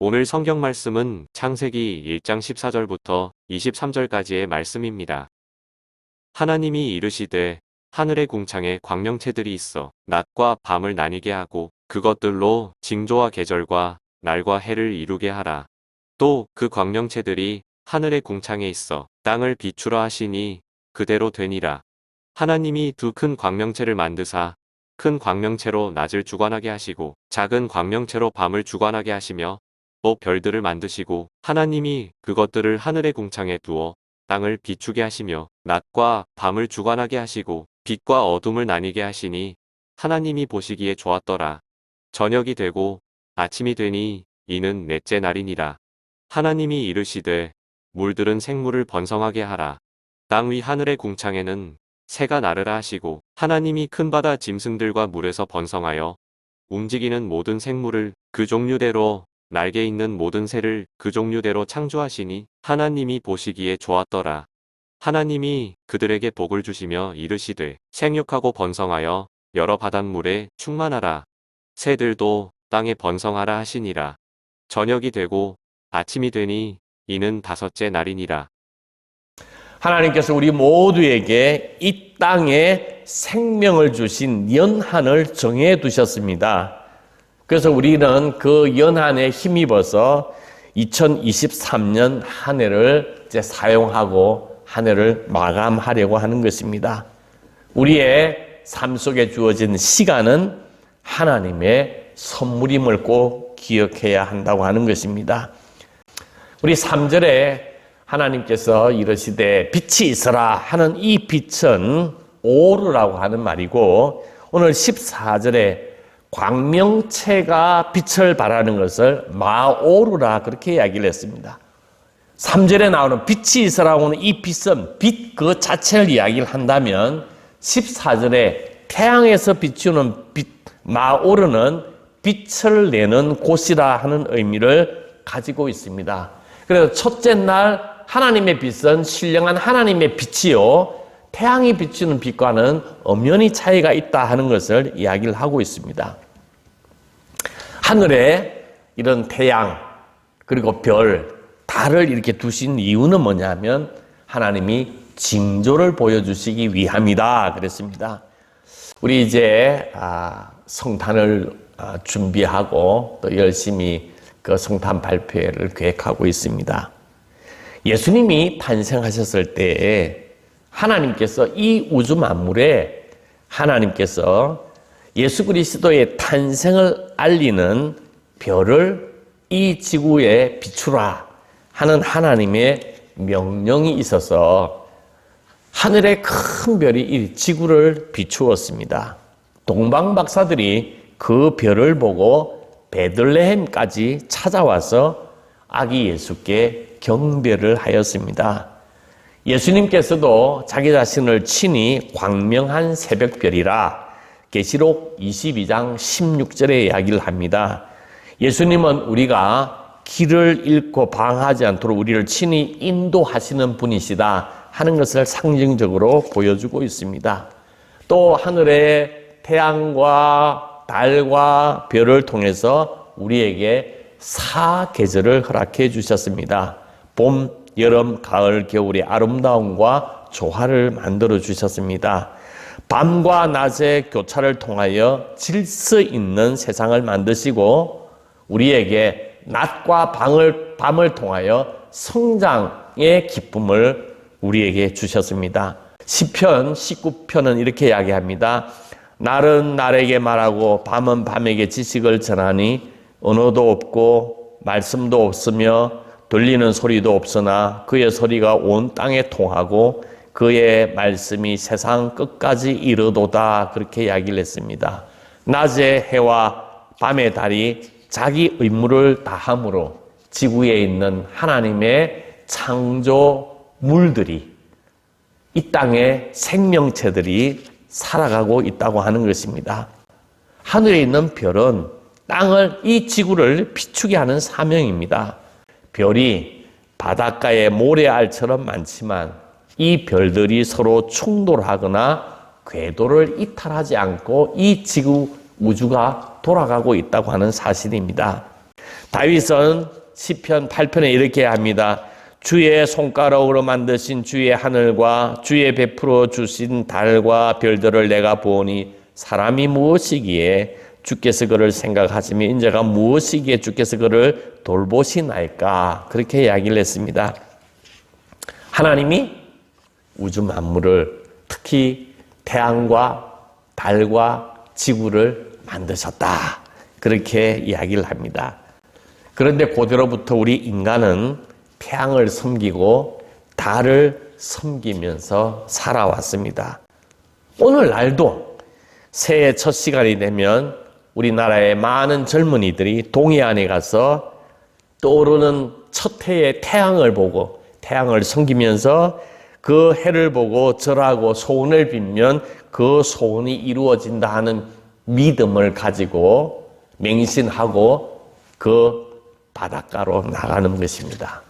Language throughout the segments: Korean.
오늘 성경 말씀은 창세기 1장 14절부터 23절까지의 말씀입니다. 하나님이 이르시되 하늘의 궁창에 광명체들이 있어 낮과 밤을 나뉘게 하고 그것들로 징조와 계절과 날과 해를 이루게 하라. 또 그 광명체들이 하늘의 궁창에 있어 땅을 비추라 하시니 그대로 되니라. 하나님이 두 큰 광명체를 만드사 큰 광명체로 낮을 주관하게 하시고 작은 광명체로 밤을 주관하게 하시며 또 별들을 만드시고 하나님이 그것들을 하늘의 궁창에 두어 땅을 비추게 하시며 낮과 밤을 주관하게 하시고 빛과 어둠을 나뉘게 하시니 하나님이 보시기에 좋았더라. 저녁이 되고 아침이 되니 이는 넷째 날이니라. 하나님이 이르시되 물들은 생물을 번성하게 하라. 땅 위 하늘의 궁창에는 새가 나르라 하시고 하나님이 큰 바다 짐승들과 물에서 번성하여 움직이는 모든 생물을 그 종류대로 날개 있는 모든 새를 그 종류대로 창조하시니 하나님이 보시기에 좋았더라. 하나님이 그들에게 복을 주시며 이르시되 생육하고 번성하여 여러 바닷물에 충만하라. 새들도 땅에 번성하라 하시니라. 저녁이 되고 아침이 되니 이는 다섯째 날이니라. 하나님께서 우리 모두에게 이 땅에 생명을 주신 연한을 정해 두셨습니다. 그래서 우리는 그 연한에 힘입어서 2023년 한 해를 이제 사용하고 한 해를 마감하려고 하는 것입니다. 우리의 삶 속에 주어진 시간은 하나님의 선물임을 꼭 기억해야 한다고 하는 것입니다. 우리 3절에 하나님께서 이르시되 빛이 있으라 하는 이 빛은 오르라고 하는 말이고, 오늘 14절에 광명체가 빛을 발하는 것을 마오르라 그렇게 이야기를 했습니다. 3절에 나오는 빛이 있으라고 하는 이 빛은 빛 그 자체를 이야기를 한다면 14절에 태양에서 비추는 빛 마오르는 빛을 내는 곳이라 하는 의미를 가지고 있습니다. 그래서 첫째 날 하나님의 빛은 신령한 하나님의 빛이요 태양이 비추는 빛과는 엄연히 차이가 있다 하는 것을 이야기를 하고 있습니다. 하늘에 이런 태양 그리고 별, 달을 이렇게 두신 이유는 뭐냐면 하나님이 징조를 보여주시기 위함이다 그랬습니다. 우리 이제 성탄을 준비하고 또 열심히 그 성탄 발표회를 계획하고 있습니다. 예수님이 탄생하셨을 때에 하나님께서 이 우주 만물에 하나님께서 예수 그리스도의 탄생을 알리는 별을 이 지구에 비추라 하는 하나님의 명령이 있어서 하늘의 큰 별이 이 지구를 비추었습니다. 동방 박사들이 그 별을 보고 베들레헴까지 찾아와서 아기 예수께 경배를 하였습니다. 예수님께서도 자기 자신을 친히 광명한 새벽별이라 계시록 22장 16절에 이야기를 합니다. 예수님은 우리가 길을 잃고 방황하지 않도록 우리를 친히 인도하시는 분이시다 하는 것을 상징적으로 보여주고 있습니다. 또 하늘의 태양과 달과 별을 통해서 우리에게 사계절을 허락해 주셨습니다. 봄, 여름, 가을, 겨울의 아름다움과 조화를 만들어 주셨습니다. 밤과 낮의 교차를 통하여 질서 있는 세상을 만드시고 우리에게 낮과 밤을 통하여 성장의 기쁨을 우리에게 주셨습니다. 시편 19편은 이렇게 이야기합니다. 날은 날에게 말하고 밤은 밤에게 지식을 전하니 언어도 없고 말씀도 없으며 들리는 소리도 없으나 그의 소리가 온 땅에 통하고 그의 말씀이 세상 끝까지 이르도다 그렇게 이야기를 했습니다. 낮에 해와 밤에 달이 자기 의무를 다함으로 지구에 있는 하나님의 창조물들이 이 땅의 생명체들이 살아가고 있다고 하는 것입니다. 하늘에 있는 별은 땅을 이 지구를 비추게 하는 사명입니다. 별이 바닷가의 모래알처럼 많지만 이 별들이 서로 충돌하거나 궤도를 이탈하지 않고 이 지구 우주가 돌아가고 있다고 하는 사실입니다. 다윗은 시편 8편에 이렇게 합니다. 주의 손가락으로 만드신 주의 하늘과 주의 베풀어 주신 달과 별들을 내가 보니 사람이 무엇이기에 주께서 그를 생각하시며 인자가 무엇이기에 주께서 그를 돌보시나이까. 그렇게 이야기를 했습니다. 하나님이 우주 만물을 특히 태양과 달과 지구를 만드셨다. 그렇게 이야기를 합니다. 그런데 고대로부터 우리 인간은 태양을 섬기고 달을 섬기면서 살아왔습니다. 오늘날도 새해 첫 시간이 되면 우리나라의 많은 젊은이들이 동해안에 가서 떠오르는 첫 해의 태양을 보고 태양을 섬기면서 그 해를 보고 절하고 소원을 빌면 그 소원이 이루어진다 하는 믿음을 가지고 맹신하고 그 바닷가로 나가는 것입니다.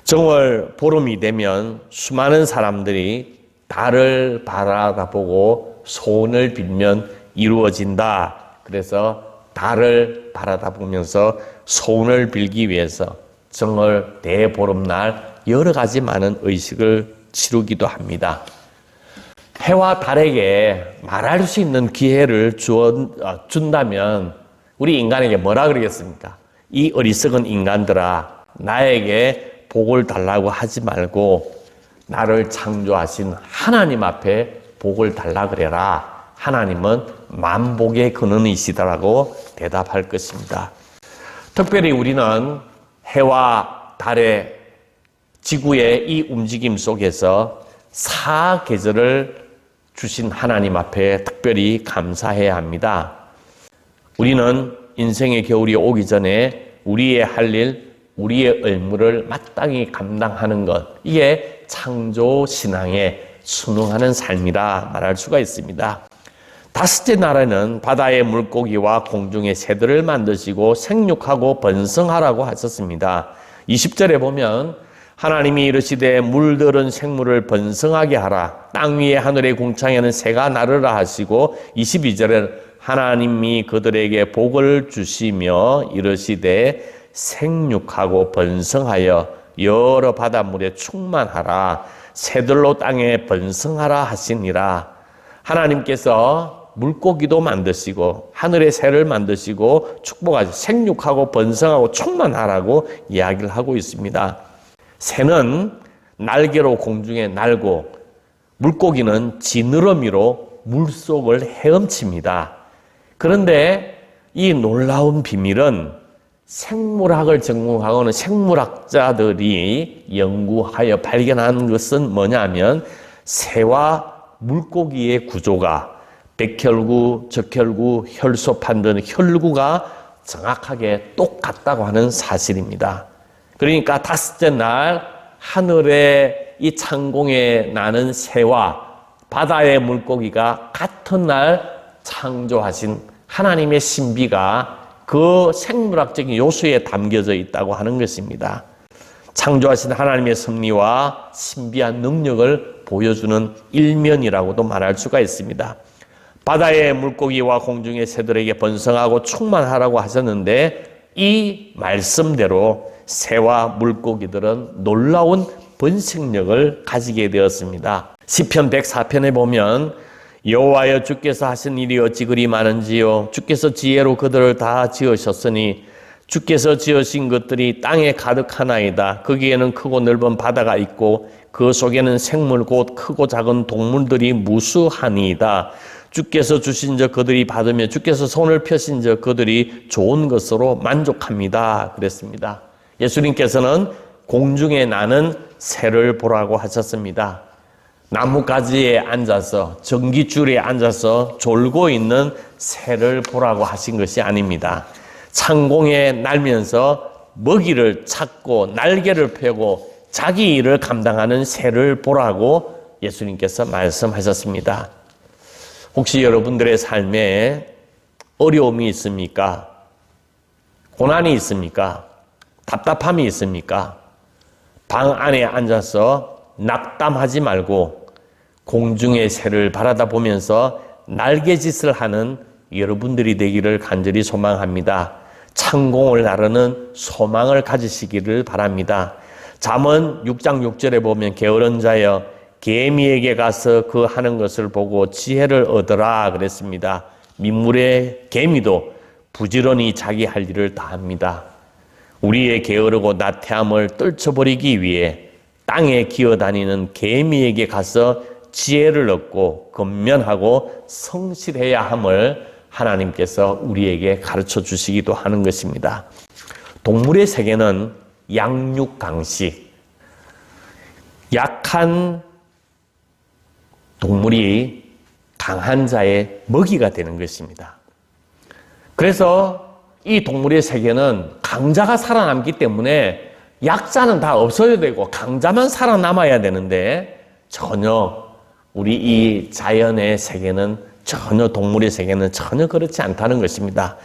정월 보름이 되면 수많은 사람들이 달을 바라다보고 소원을 빌면 이루어진다. 그래서 달을 바라다보면서 소원을 빌기 위해서 정월 대보름날 여러 가지 많은 의식을 치르기도 합니다. 해와 달에게 말할 수 있는 기회를 준다면 우리 인간에게 뭐라 그러겠습니까? 이 어리석은 인간들아, 나에게 복을 달라고 하지 말고 나를 창조하신 하나님 앞에 복을 달라 그래라. 하나님은 만복의 근원이시다라고 대답할 것입니다. 특별히 우리는 해와 달의 지구의 이 움직임 속에서 사계절을 주신 하나님 앞에 특별히 감사해야 합니다. 우리는 인생의 겨울이 오기 전에 우리의 할 일, 우리의 의무를 마땅히 감당하는 것, 이게 창조 신앙에 순응하는 삶이라 말할 수가 있습니다. 다섯째 날에는 바다의 물고기와 공중의 새들을 만드시고 생육하고 번성하라고 하셨습니다. 20절에 보면 하나님이 이르시되 물들은 생물을 번성하게 하라. 땅 위에 하늘의 궁창에는 새가 나르라 하시고 22절에 하나님이 그들에게 복을 주시며 이르시되 생육하고 번성하여 여러 바닷물에 충만하라. 새들로 땅에 번성하라 하시니라. 하나님께서 물고기도 만드시고 하늘의 새를 만드시고 축복하시 생육하고 번성하고 충만하라고 이야기를 하고 있습니다. 새는 날개로 공중에 날고 물고기는 지느러미로 물속을 헤엄칩니다. 그런데 이 놀라운 비밀은 생물학을 전공하고는 생물학자들이 연구하여 발견한 것은 뭐냐면 새와 물고기의 구조가 백혈구, 적혈구, 혈소판 등 혈구가 정확하게 똑같다고 하는 사실입니다. 그러니까 다섯째 날 하늘에 이 창공에 나는 새와 바다의 물고기가 같은 날 창조하신 하나님의 신비가 그 생물학적인 요소에 담겨져 있다고 하는 것입니다. 창조하신 하나님의 섭리와 신비한 능력을 보여주는 일면이라고도 말할 수가 있습니다. 바다의 물고기와 공중의 새들에게 번성하고 충만하라고 하셨는데 이 말씀대로 새와 물고기들은 놀라운 번식력을 가지게 되었습니다. 시편 104편에 보면 여호와여 주께서 하신 일이 어찌 그리 많은지요. 주께서 지혜로 그들을 다 지으셨으니 주께서 지으신 것들이 땅에 가득하나이다. 거기에는 크고 넓은 바다가 있고 그 속에는 생물 곧 크고 작은 동물들이 무수하니이다. 주께서 주신 저 그들이 받으며 주께서 손을 펴신 저 그들이 좋은 것으로 만족합니다. 그랬습니다. 예수님께서는 공중에 나는 새를 보라고 하셨습니다. 나뭇가지에 앉아서 전기줄에 앉아서 졸고 있는 새를 보라고 하신 것이 아닙니다. 창공에 날면서 먹이를 찾고 날개를 펴고 자기 일을 감당하는 새를 보라고 예수님께서 말씀하셨습니다. 혹시 여러분들의 삶에 어려움이 있습니까? 고난이 있습니까? 답답함이 있습니까? 방 안에 앉아서 낙담하지 말고 공중의 새를 바라다 보면서 날개짓을 하는 여러분들이 되기를 간절히 소망합니다. 창공을 나르는 소망을 가지시기를 바랍니다. 잠언 6장 6절에 보면 게으른 자여 개미에게 가서 그 하는 것을 보고 지혜를 얻으라 그랬습니다. 민물의 개미도 부지런히 자기 할 일을 다합니다. 우리의 게으르고 나태함을 떨쳐버리기 위해 땅에 기어다니는 개미에게 가서 지혜를 얻고 건면하고 성실해야 함을 하나님께서 우리에게 가르쳐 주시기도 하는 것입니다. 동물의 세계는 양육강식, 약한 동물이 강한 자의 먹이가 되는 것입니다. 그래서 이 동물의 세계는 강자가 살아남기 때문에 약자는 다 없어야 되고 강자만 살아남아야 되는데 전혀 우리 이 자연의 세계는 전혀 동물의 세계는 전혀 그렇지 않다는 것입니다.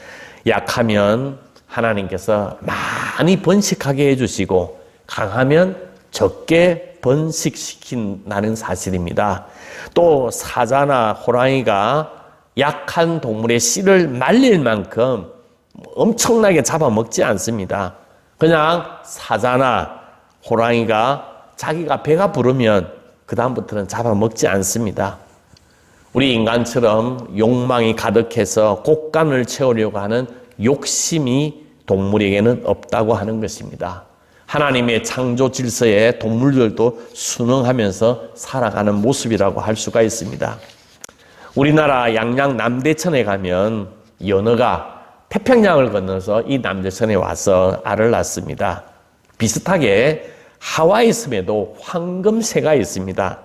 약하면 하나님께서 많이 번식하게 해주시고 강하면 적게 번식시킨다는 사실입니다. 또 사자나 호랑이가 약한 동물의 씨를 말릴 만큼 엄청나게 잡아먹지 않습니다. 그냥 사자나 호랑이가 자기가 배가 부르면 그 다음부터는 잡아먹지 않습니다. 우리 인간처럼 욕망이 가득해서 곳간을 채우려고 하는 욕심이 동물에게는 없다고 하는 것입니다. 하나님의 창조 질서에 동물들도 순응하면서 살아가는 모습이라고 할 수가 있습니다. 우리나라 양양 남대천에 가면 연어가 태평양을 건너서 이 남대천에 와서 알을 낳습니다. 비슷하게 하와이 섬에도 황금새가 있습니다.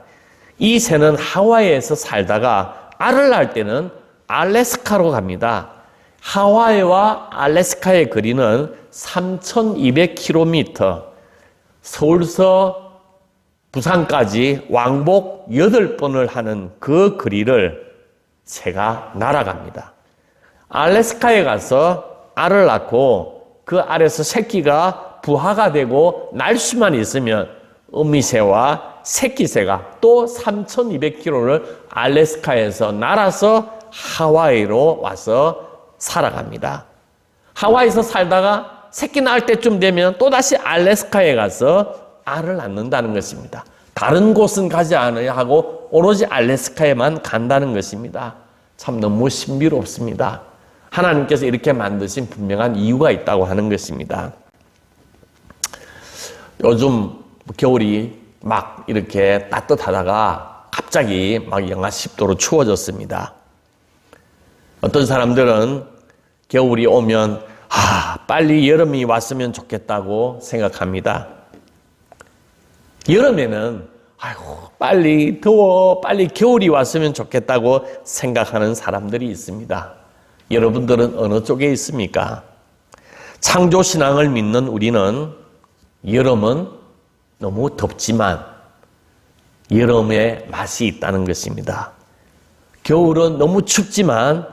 이 새는 하와이에서 살다가 알을 낳을 때는 알래스카로 갑니다. 하와이와 알래스카의 거리는 3,200km, 서울서 부산까지 왕복 8번을 하는 그 거리를 새가 날아갑니다. 알래스카에 가서 알을 낳고 그 알에서 새끼가 부화가 되고 날 수만 있으면 어미새와 새끼새가 또 3,200km를 알래스카에서 날아서 하와이로 와서 살아갑니다. 하와이에서 살다가 새끼 낳을 때쯤 되면 또다시 알래스카에 가서 알을 낳는다는 것입니다. 다른 곳은 가지 않아야 하고 오로지 알래스카에만 간다는 것입니다. 참 너무 신비롭습니다. 하나님께서 이렇게 만드신 분명한 이유가 있다고 하는 것입니다. 요즘 겨울이 막 이렇게 따뜻하다가 갑자기 막 영하 10도로 추워졌습니다. 어떤 사람들은 겨울이 오면 빨리 여름이 왔으면 좋겠다고 생각합니다. 여름에는 빨리 더워, 빨리 겨울이 왔으면 좋겠다고 생각하는 사람들이 있습니다. 여러분들은 어느 쪽에 있습니까? 창조신앙을 믿는 우리는 여름은 너무 덥지만 여름의 맛이 있다는 것입니다. 겨울은 너무 춥지만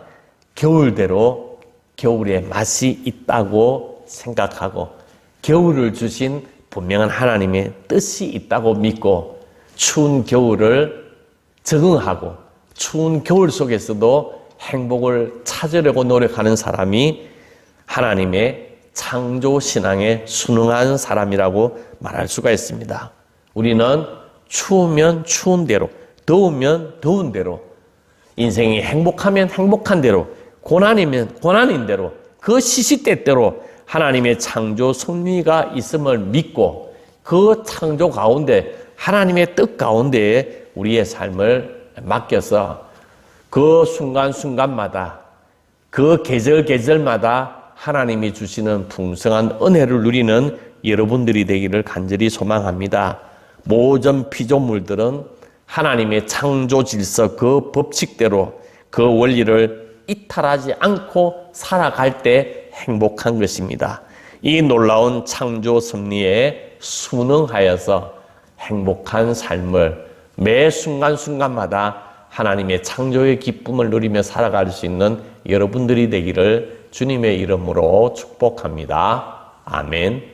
겨울대로 겨울의 맛이 있다고 생각하고 겨울을 주신 분명한 하나님의 뜻이 있다고 믿고 추운 겨울을 적응하고 추운 겨울 속에서도 행복을 찾으려고 노력하는 사람이 하나님의 창조신앙에 순응한 사람이라고 말할 수가 있습니다. 우리는 추우면 추운 대로, 더우면 더운 대로, 인생이 행복하면 행복한 대로, 고난이면 고난인 대로, 그 시시때때로 하나님의 창조 섭리가 있음을 믿고 그 창조 가운데 하나님의 뜻 가운데에 우리의 삶을 맡겨서 그 순간순간마다 그 계절마다 하나님이 주시는 풍성한 은혜를 누리는 여러분들이 되기를 간절히 소망합니다. 모든 피조물들은 하나님의 창조 질서 그 법칙대로 그 원리를 이탈하지 않고 살아갈 때 행복한 것입니다. 이 놀라운 창조 섭리에 순응하여서 행복한 삶을 매 순간순간마다 하나님의 창조의 기쁨을 누리며 살아갈 수 있는 여러분들이 되기를 주님의 이름으로 축복합니다. 아멘.